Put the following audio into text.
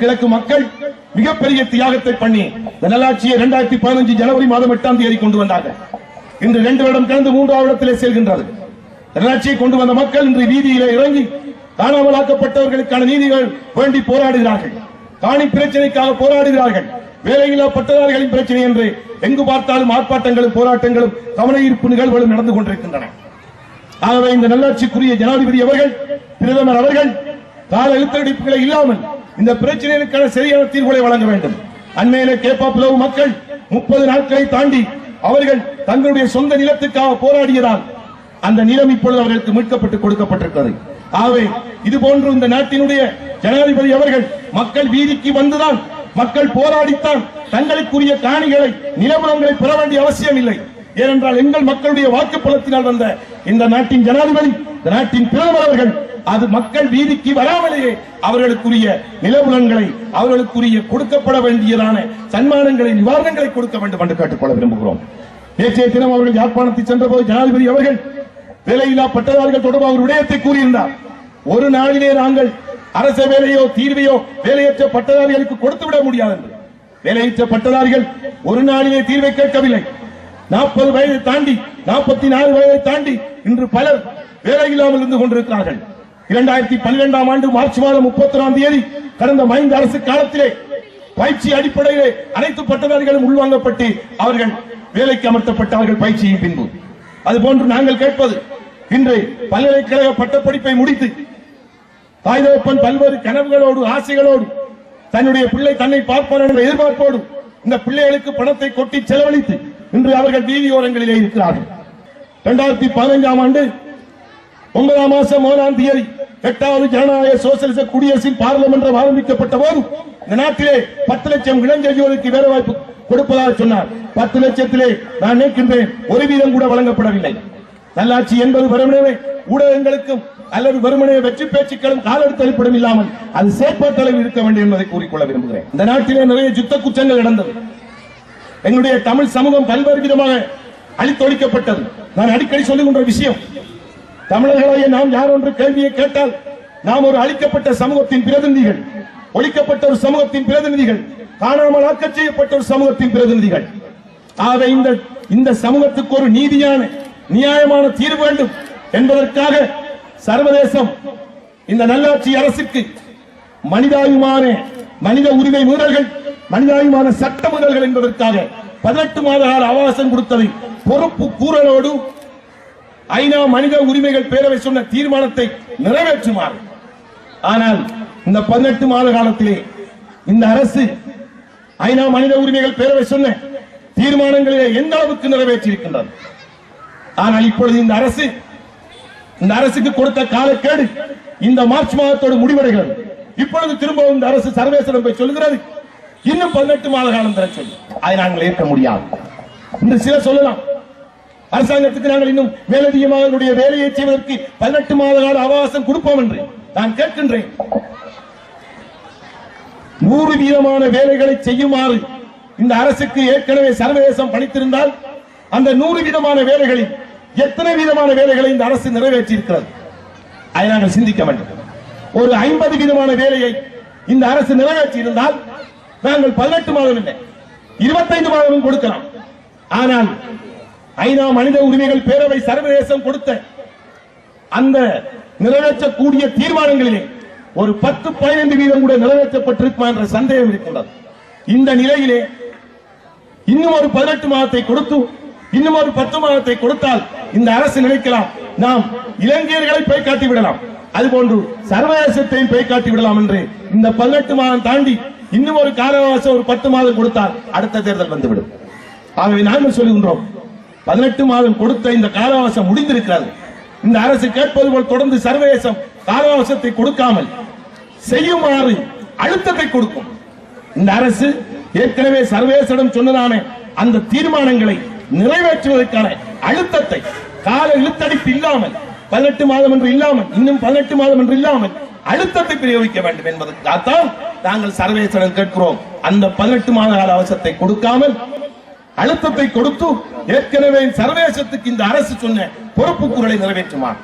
கிழக்கு மக்கள் மிகப்பெரிய தியாகத்தை பண்ணி நல்லாட்சியை 2015 ஜனவரி மாதம் 8ஆம் தேதி கொண்டு வந்தார்கள். இன்று 2 வருடம் கடந்து 3ஆவது இடத்திலே செல்கின்றது. நல்லாட்சியை கொண்டு வந்த மக்கள் இன்று வீதியிலே இறங்கி காணாமலாக்கப்பட்டவர்களுக்கான நீதிகள் வேண்டி போராடுகிறார்கள். காணி பிரச்சனைக்காக போராடுகிறார்கள். வேலையில்லா பட்டதாரிகளின் பிரச்சனை என்று எங்கு பார்த்தாலும் ஆர்ப்பாட்டங்களும் போராட்டங்களும் கவன ஈர்ப்பு நிகழ்வுகளும் நடந்து கொண்டிருக்கின்றன. ஆகவே இந்த நல்லாட்சிக்குரிய ஜனாதிபதி அவர்கள், பிரதமர் அவர்கள் கால இழுத்தடிப்புகளை இல்லாமல் இந்த பிரச்சனைகளுக்கான சரியான தீர்வுகளை வழங்க வேண்டும். அண்மையிலே கேப்பாப்புலவு மக்கள் 30 நாட்களை தாண்டி அவர்கள் தங்களுடைய சொந்த நிலத்துக்காக போராடியதால் அந்த நிலம் இப்பொழுது அவர்களுக்கு மீட்கப்பட்டு கொடுக்கப்பட்டிருக்கிறது. ஆகவே இதுபோன்று இந்த நாட்டினுடைய ஜனாதிபதி அவர்கள் மக்கள் வீதிக்கு வந்துதான், மக்கள் போராடித்தான் தங்களுக்குரிய காணிகளை நிலபுலங்களை பெற வேண்டிய அவசியம் இல்லை. ஏனென்றால் எங்கள் மக்களுடைய வாக்குப்பலத்தினால் வந்த இந்த நாட்டின் ஜனாதிபதி, இந்த நாட்டின் பிரதமர் அவர்கள் அது மக்கள் வீதிக்கு வராமலேயே அவர்களுக்குரிய நிலபுலங்களை, அவர்களுக்குரிய கொடுக்கப்பட வேண்டியதான சன்மானங்களை, நிவாரணங்களை கொடுக்க வேண்டும் என்று கேட்டுக்கொள்ள விரும்புகிறோம். நேற்றைய தினம் அவர்கள் யாழ்ப்பாணத்தில் சென்ற போது ஜனாதிபதி அவர்கள் வேலையில்லா பட்டதாரிகள் தொடர்பாக ஒரு விடயத்தை கூறியிருந்தார். ஒரு நாளிலே நாங்கள் அரச வேலையோ தீர்வையோ வேலையற்ற பட்டதாரிகளுக்கு கொடுத்துவிட முடியாது என்று. வேலையற்ற பட்டதாரிகள் ஒரு நாளிலே தீர்வை கேட்கவில்லை. 40 வயதை தாண்டி 44 வயதை தாண்டி இன்று பலர் வேலையில்லாமல் இருந்து கொண்டிருக்கிறார்கள். 2012ஆம் ஆண்டு மார்ச் மாதம் 31ஆம் தேதி கடந்த மஹிந்த அரசு காலத்திலே பயிற்சி அடிப்படையிலே அனைத்து பட்டதாரிகளும் உள்வாங்கப்பட்டு அவர்கள் வேலைக்கு அமர்த்தப்பட்டார்கள் பயிற்சியின் பின்பு. அதுபோன்று நாங்கள் கேட்பது, இன்று பல்கலைக்கழக பட்டப்படிப்பை முடித்து தாய் தகப்பன் பல்வேறு கனவுகளோடு ஆசைகளோடு தன்னுடைய பிள்ளை தன்னை பார்ப்பார் என்ற எதிர்பார்ப்போடு இந்த பிள்ளைகளுக்கு பணத்தை கொட்டி செலவழித்து இன்று அவர்கள் வீதியோரங்களிலே இருக்கிறார்கள். 2015ஆம் ஆண்டு 9ஆம் மாதம் 1ஆம் தேதி 8வது ஜனநாயக சோசியலிச குடியரசின் பார்லிமென்றம் ஆரம்பிக்கப்பட்ட போது இந்த நாட்டிலே 10 லட்சம் இளைஞர்களுக்கு வேலை வாய்ப்பு கொடுப்பதாக சொன்னார். 10 லட்சத்திலே நான் நினைக்கின்றேன் 1% கூட வழங்கப்படவில்லை. நல்லாட்சி என்பது வெறுமனே ஊடகங்களுக்கும் அல்லது வெறுமனே வெற்றி பேச்சுக்களும் காலெடுத்தளிப்படும் இல்லாமல் அது செயற்பாட்டளவில் இருக்க வேண்டும் என்பதை கூறிக்கொள்ள விரும்புகிறேன். இந்த நாட்டிலே நிறைய யுத்த குற்றங்கள் நடந்தது. எங்களுடைய தமிழ் சமூகம் பல்வேறு விதமாக அழித்தொழிக்கப்பட்டது. நான் அடிக்கடி சொல்லுகின்ற விஷயம், தமிழர்களாகிய நாம் யார் ஒன்று கேள்வியை கேட்டால் நாம் ஒரு அழிக்கப்பட்ட சமூகத்தின் பிரதிநிதிகள், ஒழிக்கப்பட்ட ஒரு சமூகத்தின் பிரதிநிதிகள், காணாமல் ஆக்க செய்யப்பட்ட ஒரு சமூகத்தின் பிரதிநிதிகள். ஆகவே இந்த சமூகத்துக்கு ஒரு நீதியான நியாயமான தீர்வு வேண்டும் என்பதற்காக சர்வதேசம் இந்த நல்லாட்சி அரசுக்கு மனித உரிமை மீறல்கள், மனிதாபிமான சட்ட மீறல்கள் என்பதற்காக 18 மாத கால அவகாசம் கொடுத்ததை பொறுப்பு கூறலோடு ஐநா மனித உரிமைகள் பேரவை சொன்ன தீர்மானத்தை நிறைவேற்றுமாறு. ஆனால் இந்த 18 மாத காலத்திலே இந்த அரசு ஐநா மனித உரிமைகள் பேரவை சொன்ன தீர்மானங்களிலே எந்த அளவுக்கு நிறைவேற்றியிருக்கின்றது. ஆனால் இப்பொழுது இந்த அரசுக்கு கொடுத்த காலக்கேடு இந்த மார்ச் மாதத்தோடு முடிவடைகிறது. இப்பொழுது திரும்பவும் இந்த அரசு சர்வேசனம் போய் சொல்லுகிறது இன்னும் 18 மாத காலம் தர சொல்லி. அதை நாங்கள் ஏற்க முடியாது. இன்று சிலர் சொல்லலாம், அரசாங்கத்துக்கு நாங்கள் இன்னும் மேலதிகமாக வேலையை செய்வதற்கு 18 மாத கால அவகாசம் கொடுப்போம் என்று. நான் கேட்கின்றேன், 100% வேலைகளை செய்யுமாறு இந்த அரசுக்கு ஏற்கனவே சர்வதேசம் பணித்திருந்தால் அந்த 100% வேலைகளில் எத்தனை விதமான வேலைகளை இந்த அரசு நிறைவேற்றி இருக்கிறது? அதை நாங்கள் சிந்திக்க வேண்டும். ஒரு 50% வேலையை இந்த அரசு நிறைவேற்றி இருந்தால் நாங்கள் 18 மாதம் இல்லை 25 மாதமும் கொடுக்கலாம். ஆனால் ஐநா மனித உரிமைகள் பேரவை சர்வதேசம் கொடுத்த அந்த நிறைவேற்றக்கூடிய தீர்மானங்களிலே ஒரு 10-15% கூட நிறைவேற்றப்பட்டிருக்குமா என்ற சந்தேகம் இருக்கின்றது. இந்த நிலையிலே இன்னும் ஒரு 18 மாதத்தை கொடுத்து இன்னும் ஒரு 10 மாதத்தை கொடுத்தால் இந்த அரசு நினைக்கலாம் நாம் இலங்கையர்களை போய் காட்டி விடலாம், அதுபோன்று சர்வதேசத்தையும் போய் காட்டி விடலாம் என்று. இந்த 18 மாதம் தாண்டி இன்னும் ஒரு கால அவகாசம் ஒரு 10 மாதம் கொடுத்தால் அடுத்த தேர்தல் வந்துவிடும். ஆகவே நாங்கள் சொல்லுகின்றோம், 18 மாதம் கொடுத்த இந்த கால அவகாசம் முடிந்திருக்கிறது. இந்த அரசு கேட்பது போல் தொடர்ந்து சர்வதேசம் கால அவகாசத்தை கொடுக்காமல் செய்யுமாறு அழுத்தத்தை கொடுக்கும். இந்த அரசு ஏற்கனவே சர்வதேசம் சொன்னதான அந்த தீர்மானங்களை நிறைவேற்றுவதற்கான அழுத்தத்தை கால இழுத்தடிப்பு இல்லாமல் 18 மாதம் என்று இல்லாமல் இன்னும் 18 மாதம் என்று இல்லாமல் அழுத்தத்தை பிரயோகிக்க வேண்டும் என்பதற்காகத்தான் நாங்கள் சர்வதேசம் கேட்கிறோம். அந்த 18 மாத கால அவகாசத்தை கொடுக்காமல் அழுத்தத்தை கொடுத்து ஏற்கனவே சர்வதேசத்துக்கு இந்த அரசு சொன்ன பொறுப்பு கூறலை நிறைவேற்றுமாறு